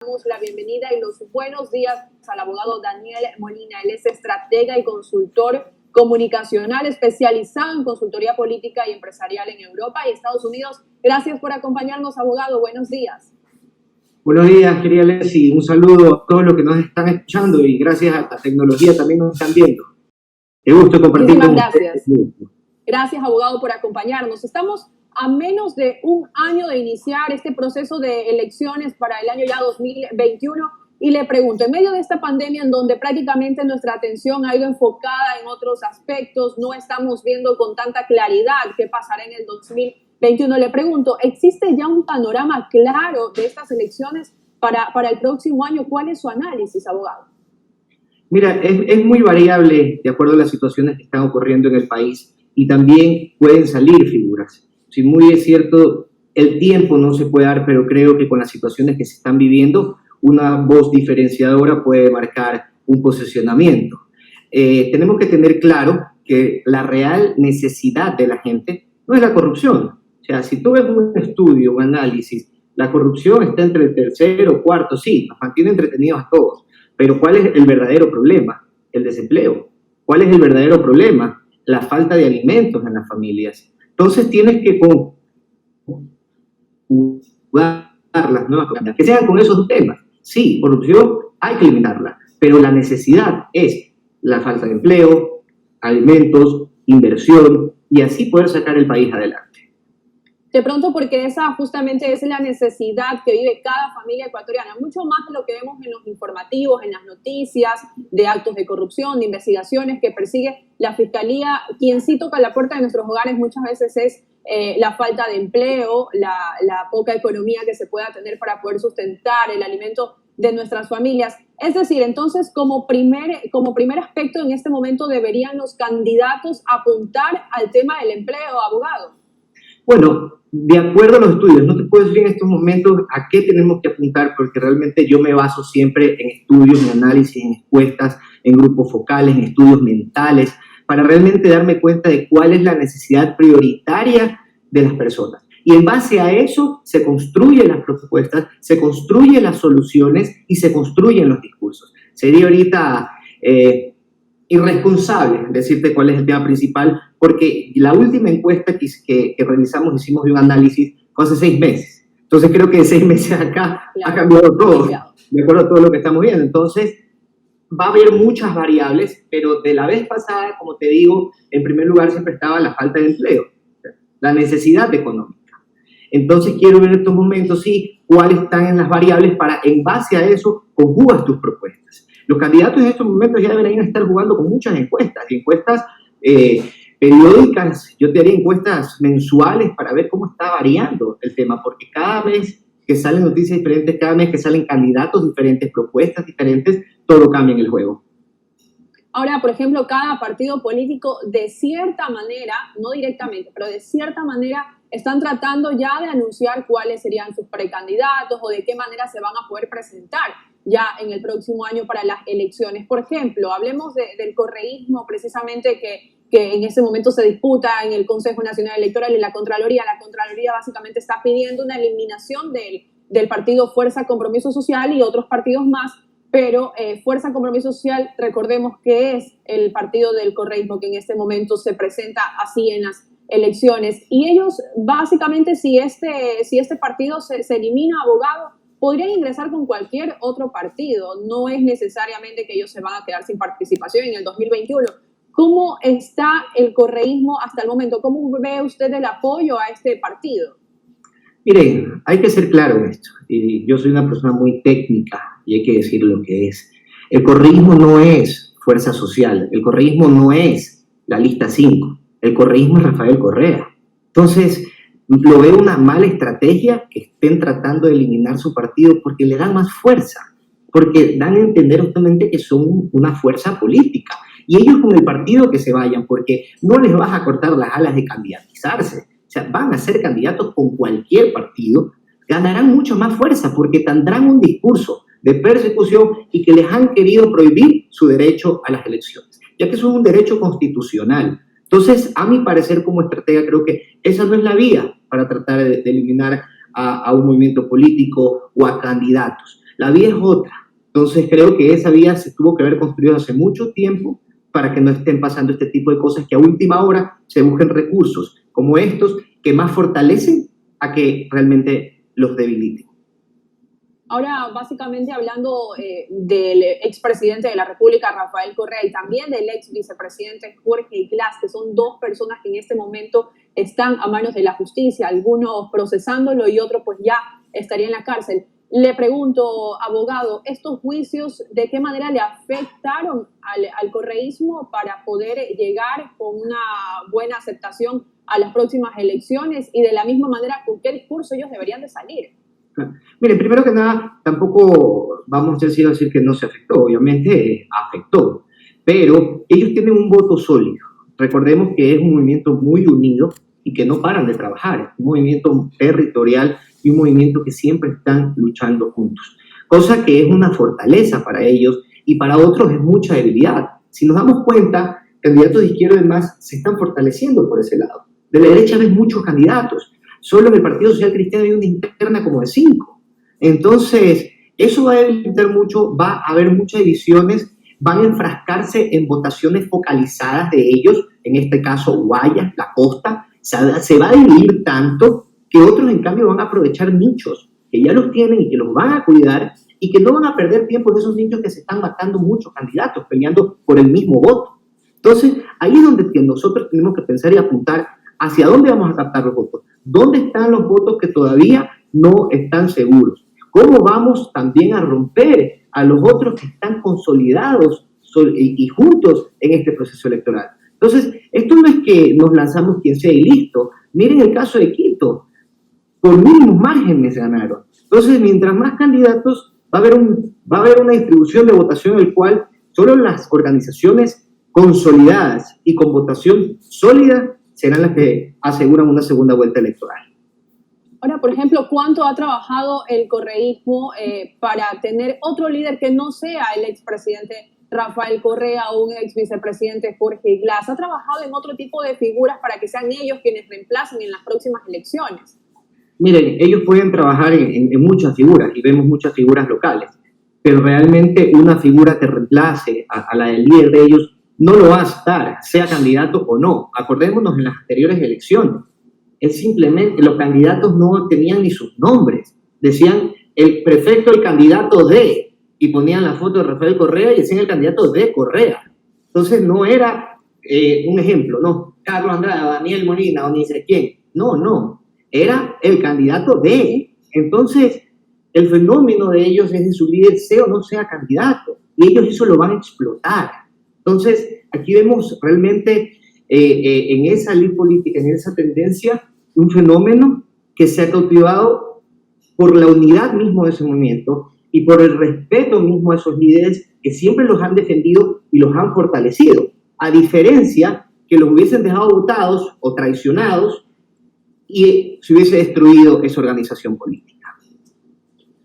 Damos la bienvenida y los buenos días al abogado Daniel Molina. Él es estratega y consultor comunicacional especializado en consultoría política y empresarial en Europa y Estados Unidos. Gracias por acompañarnos, abogado. Buenos días. Buenos días, querida Leslie. Un saludo a todos los que nos están escuchando y gracias a la tecnología también nos están viendo. Qué gusto compartir con ustedes. Gracias, abogado, por acompañarnos. Estamos a menos de un año de iniciar este proceso de elecciones para el año ya 2021 y le pregunto, en medio de esta pandemia en donde prácticamente nuestra atención ha ido enfocada en otros aspectos, no estamos viendo con tanta claridad qué pasará en el 2021, le pregunto, ¿existe ya un panorama claro de estas elecciones para el próximo año? ¿Cuál es su análisis, abogado? Mira, es muy variable de acuerdo a las situaciones que están ocurriendo en el país y también pueden salir figuras. Sí, muy es cierto, el tiempo no se puede dar, pero creo que con las situaciones que se están viviendo, una voz diferenciadora puede marcar un posicionamiento. Tenemos que tener claro que la real necesidad de la gente no es la corrupción. O sea, si tú ves un estudio, un análisis, la corrupción está entre el tercero, cuarto, sí, nos mantiene entretenidos a todos. Pero ¿cuál es el verdadero problema? El desempleo. ¿Cuál es el verdadero problema? La falta de alimentos en las familias. Entonces tienes que conjugar las nuevas familias, que sean con esos temas. Sí, corrupción hay que eliminarla, pero la necesidad es la falta de empleo, alimentos, inversión, y así poder sacar el país adelante. De pronto porque esa justamente es la necesidad que vive cada familia ecuatoriana, mucho más de lo que vemos en los informativos, en las noticias, de actos de corrupción, de investigaciones que persigue la Fiscalía. Quien sí toca la puerta de nuestros hogares muchas veces es la falta de empleo, la poca economía que se pueda tener para poder sustentar el alimento de nuestras familias. Es decir, entonces, como primer aspecto en este momento deberían los candidatos apuntar al tema del empleo, abogado. Bueno, de acuerdo a los estudios, no te puedo decir en estos momentos a qué tenemos que apuntar, porque realmente yo me baso siempre en estudios, en análisis, en encuestas, en grupos focales, en estudios mentales, para realmente darme cuenta de cuál es la necesidad prioritaria de las personas. Y en base a eso se construyen las propuestas, se construyen las soluciones y se construyen los discursos. Sería ahorita irresponsable decirte cuál es el tema principal, porque la última encuesta que realizamos, hicimos de un análisis, fue hace 6 meses. Entonces creo que de 6 meses acá ha cambiado todo, de acuerdo a todo lo que estamos viendo. Entonces va a haber muchas variables, pero de la vez pasada, como te digo, en primer lugar siempre estaba la falta de empleo, la necesidad económica. Entonces quiero ver en estos momentos, sí, cuáles están en las variables para, en base a eso, conjugas tus propuestas. Los candidatos en estos momentos ya deberían estar jugando con muchas encuestas, periódicas. Yo te haría encuestas mensuales para ver cómo está variando el tema, porque cada vez que salen noticias diferentes, cada vez que salen candidatos diferentes, propuestas diferentes, todo cambia en el juego. Ahora, por ejemplo, cada partido político, de cierta manera, no directamente, pero de cierta manera, están tratando ya de anunciar cuáles serían sus precandidatos o de qué manera se van a poder presentar ya en el próximo año para las elecciones. Por ejemplo, hablemos del correísmo precisamente que en ese momento se disputa en el Consejo Nacional Electoral y la Contraloría. La Contraloría básicamente está pidiendo una eliminación del partido Fuerza Compromiso Social y otros partidos más, pero Fuerza Compromiso Social, recordemos que es el partido del correísmo que en este momento se presenta así en las elecciones. Y ellos básicamente, si este partido se elimina, abogado, podrían ingresar con cualquier otro partido. No es necesariamente que ellos se van a quedar sin participación en el 2021. ¿Cómo está el correísmo hasta el momento? ¿Cómo ve usted el apoyo a este partido? Miren, hay que ser claro en esto. Y yo soy una persona muy técnica y hay que decir lo que es. El correísmo no es Fuerza Social. El correísmo no es la lista 5. El correísmo es Rafael Correa. Entonces, lo veo una mala estrategia que estén tratando de eliminar su partido porque le dan más fuerza, porque dan a entender justamente que son una fuerza política. Y ellos con el partido que se vayan, porque no les vas a cortar las alas de candidatizarse. O sea, van a ser candidatos con cualquier partido, ganarán mucho más fuerza porque tendrán un discurso de persecución y que les han querido prohibir su derecho a las elecciones, ya que eso es un derecho constitucional. Entonces, a mi parecer como estratega, creo que esa no es la vía para tratar de eliminar a un movimiento político o a candidatos. La vía es otra. Entonces creo que esa vía se tuvo que haber construido hace mucho tiempo para que no estén pasando este tipo de cosas, que a última hora se busquen recursos como estos que más fortalecen a que realmente los debiliten. Ahora, básicamente hablando del expresidente de la República, Rafael Correa, y también del ex vicepresidente Jorge Glass, que son dos personas que en este momento están a manos de la justicia, algunos procesándolo y otros pues ya estaría en la cárcel. Le pregunto, abogado, ¿estos juicios de qué manera le afectaron al correísmo para poder llegar con una buena aceptación a las próximas elecciones? Y de la misma manera, ¿con qué discurso ellos deberían de salir? Mire, primero que nada, tampoco vamos a decir que no se afectó, obviamente afectó, pero ellos tienen un voto sólido. Recordemos que es un movimiento muy unido y que no paran de trabajar, es un movimiento territorial y un movimiento que siempre están luchando juntos, cosa que es una fortaleza para ellos y para otros es mucha debilidad. Si nos damos cuenta, candidatos de izquierda además se están fortaleciendo por ese lado. De la derecha ves muchos candidatos. Solo en el Partido Social Cristiano hay una interna como de 5. Entonces, eso va a debilitar mucho, va a haber muchas divisiones, van a enfrascarse en votaciones focalizadas de ellos, en este caso Guayas, la costa, se va a dividir tanto que otros en cambio van a aprovechar nichos que ya los tienen y que los van a cuidar y que no van a perder tiempo en esos nichos que se están matando muchos candidatos peleando por el mismo voto. Entonces, ahí es donde nosotros tenemos que pensar y apuntar hacia dónde vamos a captar los votos. ¿Dónde están los votos que todavía no están seguros? ¿Cómo vamos también a romper a los otros que están consolidados y juntos en este proceso electoral? Entonces, esto no es que nos lanzamos quien sea y listo. Miren el caso de Quito. Por mínimos márgenes ganaron. Entonces, mientras más candidatos, va a haber una distribución de votación en el cual solo las organizaciones consolidadas y con votación sólida serán las que aseguran una segunda vuelta electoral. Ahora, por ejemplo, ¿cuánto ha trabajado el correísmo para tener otro líder que no sea el expresidente Rafael Correa o un ex vicepresidente Jorge Glass? ¿Ha trabajado en otro tipo de figuras para que sean ellos quienes reemplacen en las próximas elecciones? Miren, ellos pueden trabajar en muchas figuras y vemos muchas figuras locales, pero realmente una figura que reemplace a la del líder de ellos no lo va a estar, sea candidato o no. Acordémonos en las anteriores elecciones. Es simplemente, los candidatos no tenían ni sus nombres. Decían el prefecto, el candidato de, y ponían la foto de Rafael Correa y decían el candidato de Correa. Entonces no era un ejemplo, no, Carlos Andrade, Daniel Molina o ni sé quién. No, era el candidato de. Entonces, el fenómeno de ellos es de su líder sea o no sea candidato. Y ellos eso lo van a explotar. Entonces, aquí vemos realmente en esa ley política, en esa tendencia, un fenómeno que se ha cautivado por la unidad mismo de ese movimiento y por el respeto mismo a esos líderes que siempre los han defendido y los han fortalecido, a diferencia que los hubiesen dejado votados o traicionados y se hubiese destruido esa organización política.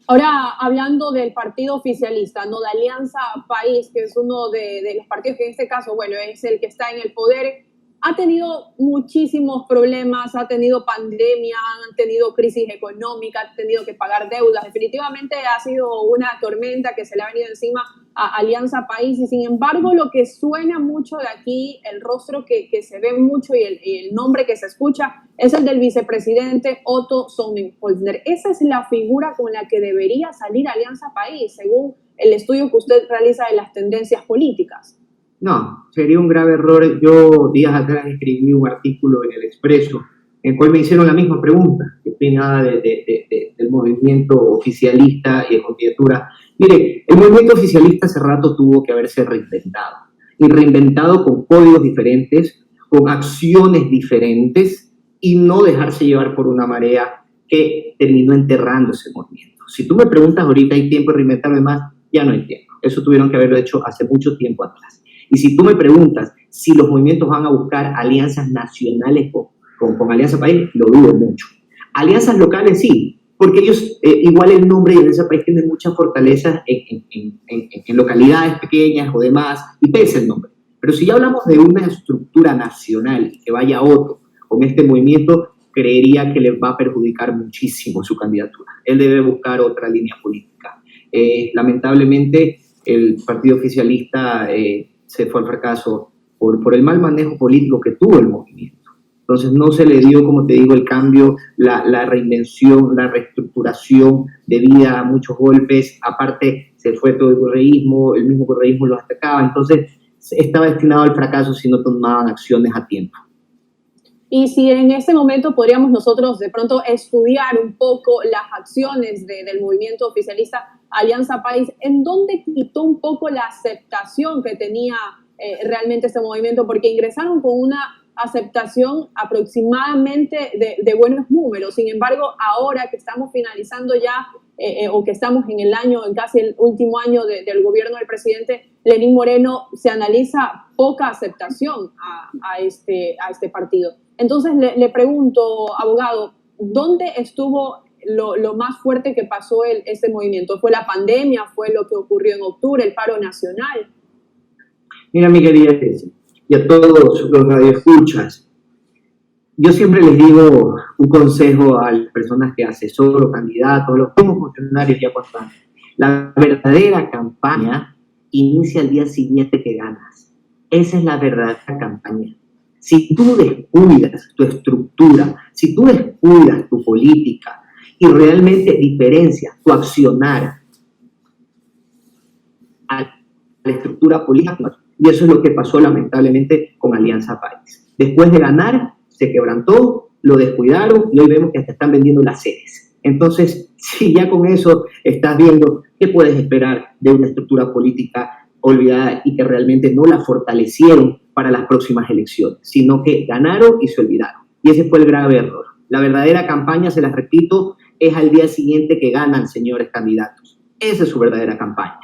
Ahora, hablando del partido oficialista, no, de Alianza País, que es uno de los partidos que en este caso, bueno, es el que está en el poder, ha tenido muchísimos problemas, ha tenido pandemia, han tenido crisis económica, han tenido que pagar deudas. Definitivamente ha sido una tormenta que se le ha venido encima a Alianza País y sin embargo lo que suena mucho de aquí, el rostro que se ve mucho y el nombre que se escucha es el del vicepresidente Otto Sonnenholzer. Esa es la figura con la que debería salir Alianza País, según el estudio que usted realiza de las tendencias políticas. No, sería un grave error. Yo días atrás escribí un artículo en El Expreso en el cual me hicieron la misma pregunta, ¿qué opinaba del movimiento oficialista y de candidatura? Mire, el movimiento oficialista hace rato tuvo que haberse reinventado, y reinventado con códigos diferentes, con acciones diferentes, y no dejarse llevar por una marea que terminó enterrando ese movimiento. Si tú me preguntas ahorita, ¿hay tiempo de reinventarlo más? Ya no hay tiempo. Eso tuvieron que haberlo hecho hace mucho tiempo atrás. Y si tú me preguntas si los movimientos van a buscar alianzas nacionales con Alianza País, lo dudo mucho. Alianzas locales sí, porque ellos, igual el nombre de Alianza País tiene mucha fortaleza en localidades pequeñas o demás, y pese el nombre. Pero si ya hablamos de una estructura nacional que vaya a otro con este movimiento, creería que les va a perjudicar muchísimo su candidatura. Él debe buscar otra línea política. Lamentablemente, el partido oficialista se fue al fracaso por el mal manejo político que tuvo el movimiento. Entonces no se le dio, como te digo, el cambio, la reinvención, la reestructuración debido a muchos golpes. Aparte, se fue todo el mismo correísmo los atacaba. Entonces estaba destinado al fracaso si no tomaban acciones a tiempo. Y si en ese momento podríamos nosotros de pronto estudiar un poco las acciones del movimiento oficialista Alianza País, ¿en dónde quitó un poco la aceptación que tenía realmente este movimiento? Porque ingresaron con una aceptación aproximadamente de buenos números. Sin embargo, ahora que estamos finalizando ya o que estamos en el año, en casi el último año del gobierno del presidente Lenín Moreno, se analiza poca aceptación a este partido. Entonces le pregunto, abogado, ¿dónde estuvo lo más fuerte que pasó este movimiento? ¿Fue la pandemia? ¿Fue lo que ocurrió en octubre, el paro nacional? Mira, mi querida Ceci, y a todos los radioescuchas, yo siempre les digo un consejo a las personas que asesoro, candidatos, los mismos funcionarios ya cuando están. La verdadera campaña inicia el día siguiente que ganas. Esa es la verdadera campaña. Si tú descuidas tu estructura, si tú descuidas tu política y realmente diferencias tu accionar a la estructura política, y eso es lo que pasó lamentablemente con Alianza País. Después de ganar, se quebrantó, lo descuidaron y hoy vemos que hasta están vendiendo las sedes. Entonces, si ya con eso estás viendo qué puedes esperar de una estructura política olvidada y que realmente no la fortalecieron para las próximas elecciones, sino que ganaron y se olvidaron. Y ese fue el grave error. La verdadera campaña, se las repito, es al día siguiente que ganan, señores candidatos. Esa es su verdadera campaña.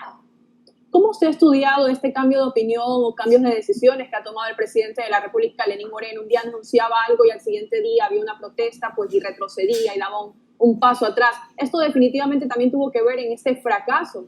¿Cómo usted ha estudiado este cambio de opinión o cambios de decisiones que ha tomado el presidente de la República, Lenín Moreno? Un día anunciaba algo y al siguiente día había una protesta, pues y retrocedía y daba un paso atrás. Esto definitivamente también tuvo que ver en este fracaso.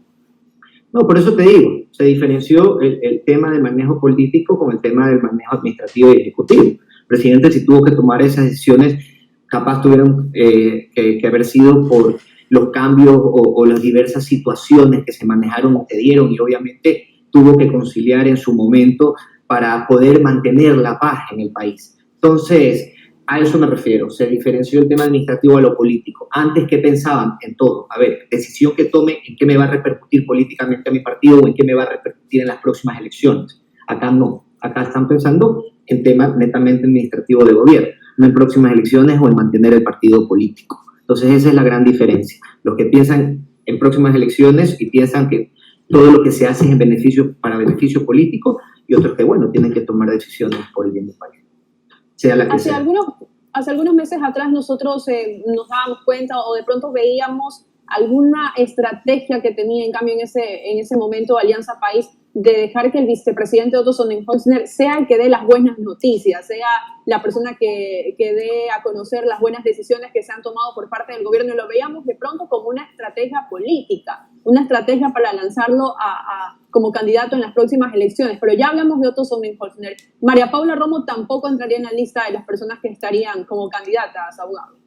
No, por eso te digo, se diferenció el tema del manejo político con el tema del manejo administrativo y ejecutivo. El presidente, si tuvo que tomar esas decisiones, capaz tuvieron que haber sido por los cambios o las diversas situaciones que se manejaron o que dieron, y obviamente tuvo que conciliar en su momento para poder mantener la paz en el país. Entonces, a eso me refiero, se diferenció el tema administrativo a lo político. Antes, ¿qué pensaban? En todo. A ver, decisión que tome, ¿en qué me va a repercutir políticamente a mi partido o en qué me va a repercutir en las próximas elecciones? Acá no. Acá están pensando en temas netamente administrativos de gobierno, no en próximas elecciones o en mantener el partido político. Entonces, esa es la gran diferencia. Los que piensan en próximas elecciones y piensan que todo lo que se hace es para beneficio político, y otros que, bueno, tienen que tomar decisiones por el bien del país. Sea la que sea. Hace algunos meses atrás nosotros nos dábamos cuenta o de pronto veíamos alguna estrategia que tenía en cambio en ese momento Alianza País de dejar que el vicepresidente Otto Sonnenholzner sea el que dé las buenas noticias, sea la persona que dé a conocer las buenas decisiones que se han tomado por parte del gobierno, y lo veíamos de pronto como una estrategia política, una estrategia para lanzarlo como candidato en las próximas elecciones. Pero ya hablamos de Otto Sonnenholzner. María Paula Romo tampoco entraría en la lista de las personas que estarían como candidatas, abogado.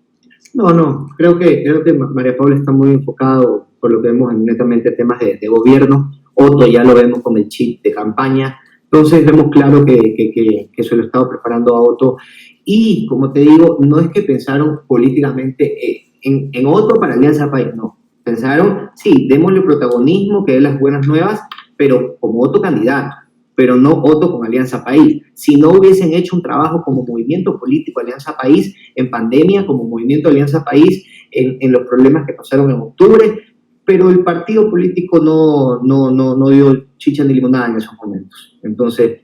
No, creo que María Paula está muy enfocado, por lo que vemos, en netamente temas de gobierno. Otto ya lo vemos con el chip de campaña. Entonces vemos claro que se lo estaba preparando a Otto. Y como te digo, no es que pensaron políticamente en Otto para Alianza País, no. Pensaron, sí, démosle protagonismo, que dé las buenas nuevas, pero como Otto candidato, pero no Otto con Alianza País. Si no hubiesen hecho un trabajo como movimiento político Alianza País en pandemia, como movimiento Alianza País en los problemas que pasaron en octubre, pero el partido político no dio chicha ni limonada en esos momentos. Entonces,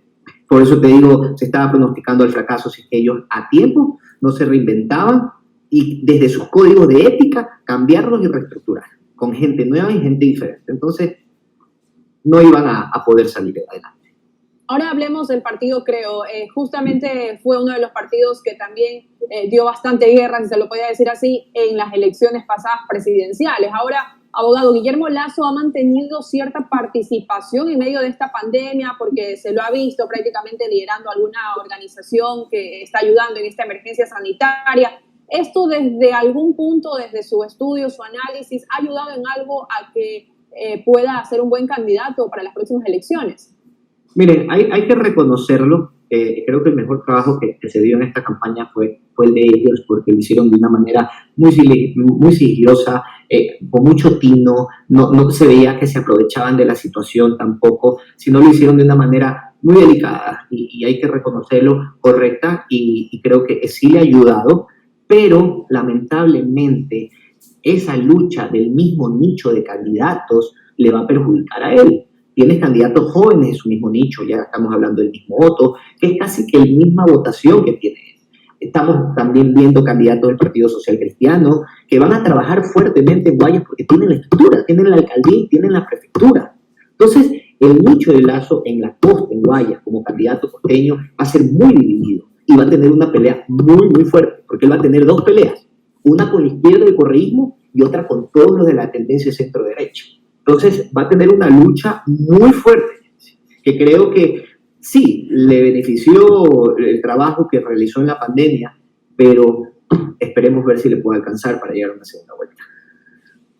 por eso te digo, se estaba pronosticando el fracaso si ellos a tiempo no se reinventaban y desde sus códigos de ética cambiarlos y reestructurar con gente nueva y gente diferente. Entonces, no iban a poder salir adelante. Ahora hablemos del partido Creo. Justamente fue uno de los partidos que también dio bastante guerra, si se lo podía decir así, en las elecciones pasadas presidenciales. Ahora, abogado, Guillermo Lasso ha mantenido cierta participación en medio de esta pandemia porque se lo ha visto prácticamente liderando alguna organización que está ayudando en esta emergencia sanitaria. ¿Esto desde algún punto, desde su estudio, su análisis, ha ayudado en algo a que pueda ser un buen candidato para las próximas elecciones. Miren, hay que reconocerlo. Creo que el mejor trabajo que se dio en esta campaña fue el de ellos, porque lo hicieron de una manera muy sigilosa, con mucho tino. No se veía que se aprovechaban de la situación tampoco, sino lo hicieron de una manera muy delicada y hay que reconocerlo, correcta, y creo que sí le ha ayudado, pero lamentablemente esa lucha del mismo nicho de candidatos le va a perjudicar a él. Tienes candidatos jóvenes en su mismo nicho, ya estamos hablando del mismo Otto, que es casi que la misma votación que tiene él. Estamos también viendo candidatos del Partido Social Cristiano que van a trabajar fuertemente en Guayas porque tienen la estructura, tienen la alcaldía y tienen la prefectura. Entonces, el nicho de Lazo en la costa, en Guayas, como candidato costeño, va a ser muy dividido y va a tener una pelea muy fuerte, porque él va a tener dos peleas, una con la izquierda del correísmo y otra con todos los de la tendencia centro-derecha. Entonces va a tener una lucha muy fuerte, que creo que sí, le benefició el trabajo que realizó en la pandemia, pero esperemos ver si le puede alcanzar para llegar a una segunda vuelta.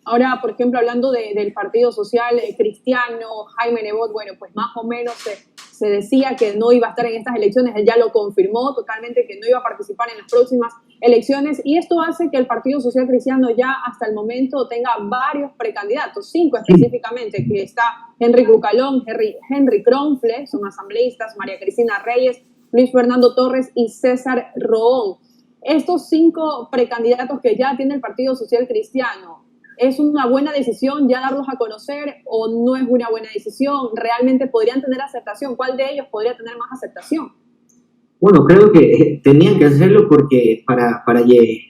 Ahora, por ejemplo, hablando del Partido Social Cristiano, Jaime Nebot, bueno, pues más o menos se decía que no iba a estar en estas elecciones, él ya lo confirmó totalmente que no iba a participar en las próximas elecciones, y esto hace que el Partido Social Cristiano ya hasta el momento tenga varios precandidatos, 5 específicamente, que está Henry Cucalón, Henry Kronfle, son asambleístas, María Cristina Reyes, Luis Fernando Torres y César Roón. Estos 5 precandidatos que ya tiene el Partido Social Cristiano, ¿es una buena decisión ya darlos a conocer o no es una buena decisión? ¿Realmente podrían tener aceptación? ¿Cuál de ellos podría tener más aceptación? Bueno, creo que tenían que hacerlo porque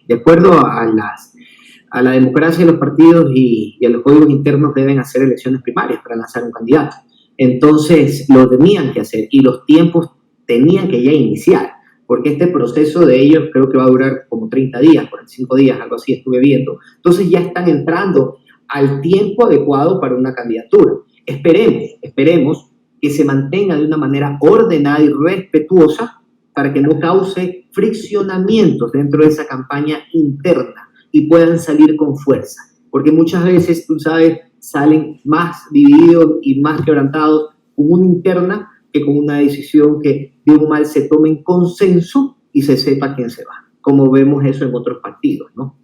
de acuerdo a la democracia de los partidos y a los códigos internos deben hacer elecciones primarias para lanzar un candidato. Entonces lo tenían que hacer y los tiempos tenían que ya iniciar, porque este proceso de ellos creo que va a durar como 30 días, 45 días, algo así estuve viendo. Entonces ya están entrando al tiempo adecuado para una candidatura. Esperemos que se mantenga de una manera ordenada y respetuosa para que no cause friccionamientos dentro de esa campaña interna y puedan salir con fuerza. Porque muchas veces, tú sabes, salen más divididos y más quebrantados con una interna que con una decisión que de un mal se tome en consenso y se sepa quién se va, como vemos eso en otros partidos, ¿no?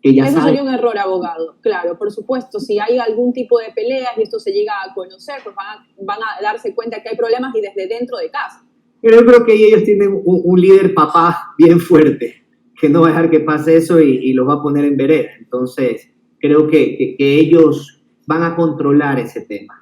Que ya eso saben. Sería un error, abogado, claro, por supuesto, si hay algún tipo de peleas y esto se llega a conocer, pues van a darse cuenta que hay problemas y desde dentro de casa. Pero yo creo que ellos tienen un líder papá bien fuerte, que no va a dejar que pase eso y los va a poner en vereda, entonces creo que ellos van a controlar ese tema.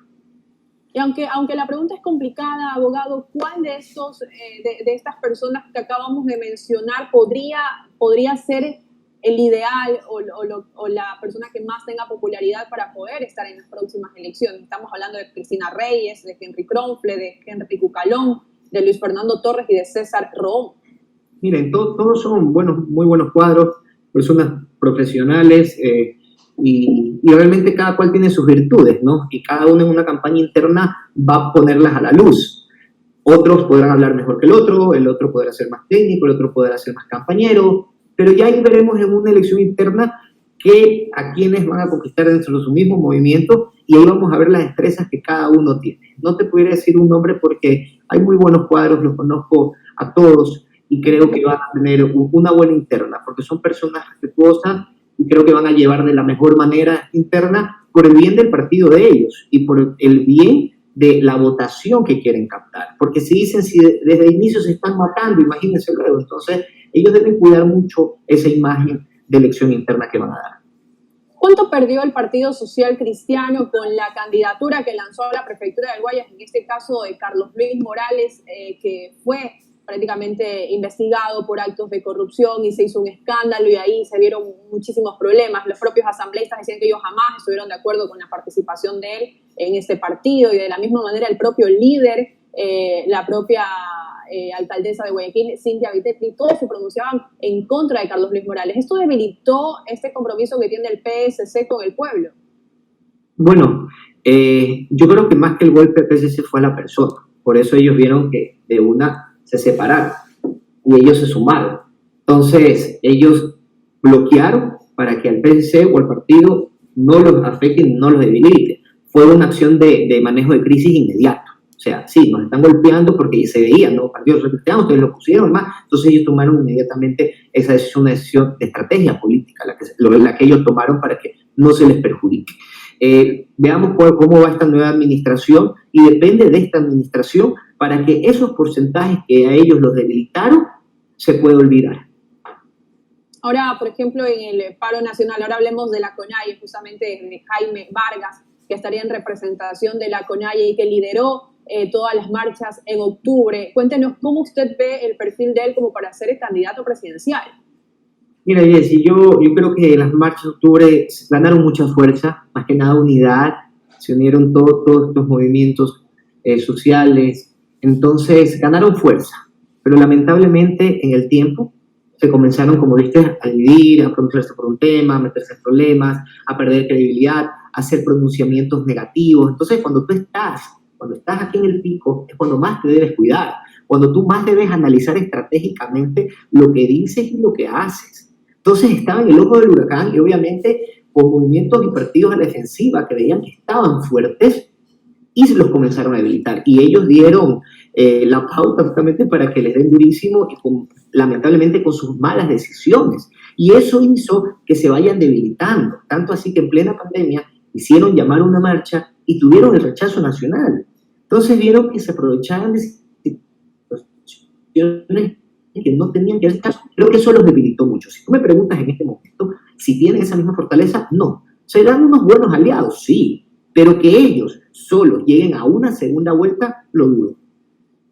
Y aunque la pregunta es complicada, abogado, ¿cuál de estos, de estas personas que acabamos de mencionar podría ser el ideal o la persona que más tenga popularidad para poder estar en las próximas elecciones? Estamos hablando de Cristina Reyes, de Henry Kronfle, de Henry Cucalón, de Luis Fernando Torres y de César Roón. Miren, todos son muy buenos cuadros, personas profesionales, y realmente cada cual tiene sus virtudes, ¿no? Y cada uno en una campaña interna va a ponerlas a la luz. Otros podrán hablar mejor que el otro podrá ser más técnico, el otro podrá ser más campañero, pero ya ahí veremos en una elección interna a quienes van a conquistar dentro de su mismo movimiento y ahí vamos a ver las destrezas que cada uno tiene. No te pudiera decir un nombre porque hay muy buenos cuadros, los conozco a todos y creo que van a tener una buena interna porque son personas respetuosas y creo que van a llevar de la mejor manera interna por el bien del partido de ellos y por el bien de la votación que quieren captar. Porque si dicen, si desde el inicio se están matando, imagínense luego, entonces ellos deben cuidar mucho esa imagen de elección interna que van a dar. ¿Cuánto perdió el Partido Social Cristiano con la candidatura que lanzó a la prefectura del Guayas, en este caso de Carlos Luis Morales, que fue prácticamente investigado por actos de corrupción y se hizo un escándalo y ahí se vieron muchísimos problemas? Los propios asambleístas decían que ellos jamás estuvieron de acuerdo con la participación de él en este partido y de la misma manera el propio líder, la propia alcaldesa de Guayaquil, Cintia Vitetli, todos se pronunciaban en contra de Carlos Luis Morales. ¿Esto debilitó este compromiso que tiene el PSC con el pueblo? Bueno, yo creo que más que el golpe del PSC fue a la persona. Por eso ellos vieron que de una se separaron y ellos se sumaron. Entonces, ellos bloquearon para que al PSC o al partido no los afecte, no los debilite. fue una acción de manejo de crisis inmediato. O sea, sí, nos están golpeando porque se veía, ¿no? Partidos Cristianos, ustedes lo pusieron más, entonces ellos tomaron inmediatamente esa decisión, una decisión de estrategia política, la que ellos tomaron para que no se les perjudique. Veamos cómo va esta nueva administración y depende de esta administración para que esos porcentajes que a ellos los debilitaron se pueda olvidar. Ahora, por ejemplo, en el paro nacional, ahora hablemos de la CONAIE, justamente de Jaime Vargas, que estaría en representación de la CONAIE y que lideró todas las marchas en octubre. Cuéntenos cómo usted ve el perfil de él como para ser el candidato presidencial. Mira, Jessy, yo creo que las marchas de octubre ganaron mucha fuerza, más que nada unidad, se unieron todos estos movimientos sociales, entonces ganaron fuerza, pero lamentablemente en el tiempo se comenzaron, como viste, a dividir, a pronunciarse por un tema, a meterse en problemas, a perder credibilidad, a hacer pronunciamientos negativos. Entonces, cuando estás aquí en el pico, es cuando más te debes cuidar, cuando tú más debes analizar estratégicamente lo que dices y lo que haces. Entonces, estaba en el ojo del huracán y obviamente con movimientos y partidos a la defensiva que veían que estaban fuertes y se los comenzaron a debilitar. Y ellos dieron la pauta justamente para que les den durísimo y lamentablemente con sus malas decisiones. Y eso hizo que se vayan debilitando. Tanto así que en plena pandemia hicieron llamar una marcha y tuvieron el rechazo nacional. Entonces vieron que se aprovechaban de situaciones que no tenían que hacer caso. Creo que eso los debilitó mucho. Si tú me preguntas en este momento si tienen esa misma fortaleza, no. ¿Serán unos buenos aliados? Sí. Pero que ellos solos lleguen a una segunda vuelta, lo dudo.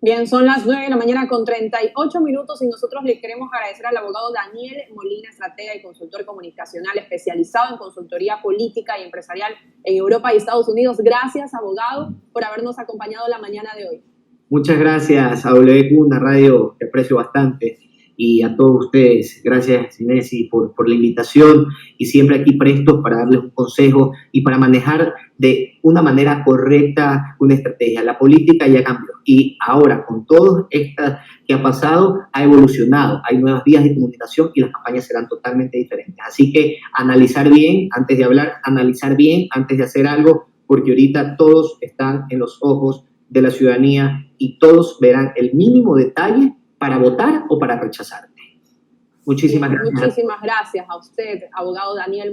Bien, son las 9 de la mañana con 38 minutos y nosotros le queremos agradecer al abogado Daniel Molina, estratega y consultor comunicacional especializado en consultoría política y empresarial en Europa y Estados Unidos. Gracias, abogado, por habernos acompañado la mañana de hoy. Muchas gracias a WQ, una radio que aprecio bastante, y a todos ustedes. Gracias, Inesi, por la invitación y siempre aquí prestos para darles un consejo y para manejar de una manera correcta una estrategia. La política ya cambió y ahora con todo esto que ha pasado ha evolucionado. Hay nuevas vías de comunicación y las campañas serán totalmente diferentes. Así que analizar bien antes de hablar, analizar bien antes de hacer algo, porque ahorita todos están en los ojos de la ciudadanía y todos verán el mínimo detalle para votar o para rechazarte. Muchísimas gracias. Muchísimas gracias a usted, abogado Daniel